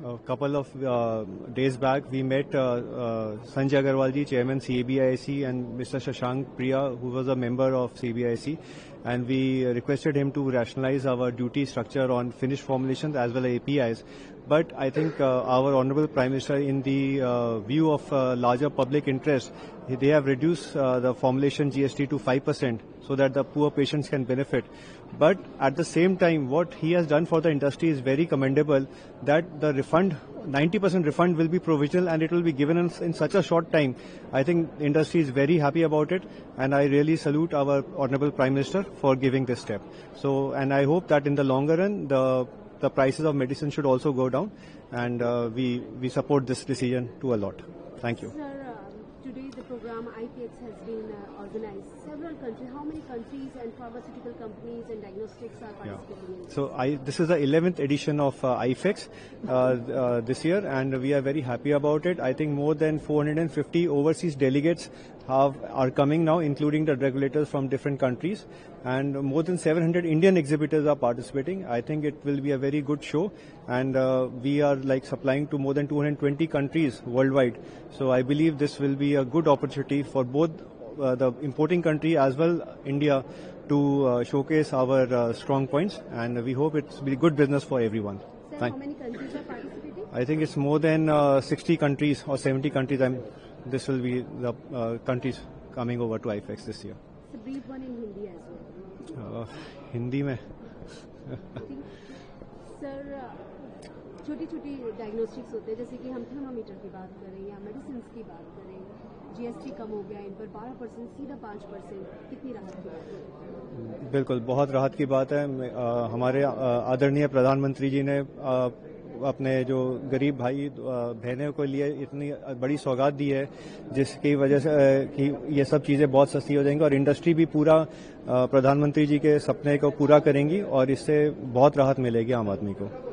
A couple of days back, we met Sanjay Agarwal ji, Chairman CBIC, and Mr. Shashank Priya, who was a member of CBIC, and we requested him to rationalize our duty structure on finished formulations as well as APIs. But I think our Honorable Prime Minister, in the view of larger public interest, they have reduced the formulation GST to 5% so that the poor patients can benefit. But at the same time, what he has done for the industry is very commendable, that the refund, 90% refund will be provisional and it will be given in such a short time. I think the industry is very happy about it, and I really salute our Honorable Prime Minister for giving this step. So, and I hope that in the longer run, the prices of medicine should also go down, and we support this decision to a lot. Thank you. Sir, today the program IPX has been organized. Several countries, how many countries and pharmaceutical companies and diagnostics are participating in? So this is the 11th edition of IFEX this year, and we are very happy about it. I think more than 450 overseas delegates are coming now, including the regulators from different countries, and more than 700 Indian exhibitors are participating. I think it will be a very good show, and we are supplying to more than 220 countries worldwide. So I believe this will be a good opportunity for both the importing country as well India to showcase our strong points, and we hope it's be good business for everyone. Sir, how many countries are participating? I think it's more than 60 countries or 70 countries. This will be the countries coming over to IFEX this year. So brief one in Hindi as well. Hindi में sir छोटी-छोटी diagnostics होते हैं, जैसे कि हम thermometer की बात करें या मेडिसिन की बात करें, जीएसटी कम हो गया, इन पर 12% सीधा 5%, कितनी राहत की बात है? बिल्कुल, बहुत राहत की बात है। हमारे आदरणीय प्रधानमंत्री जी ने अपने जो गरीब भाई बहनों के लिए इतनी बड़ी सौगात दी है, जिसकी वजह से कि ये सब चीज़ें बहुत सस्ती हो जाएंगी और इंडस्ट्री भी पूरा प्रधानमंत्री जी के सपने को पूरा करेंगी, और इससे बहुत राहत मिलेगी आम आदमी को।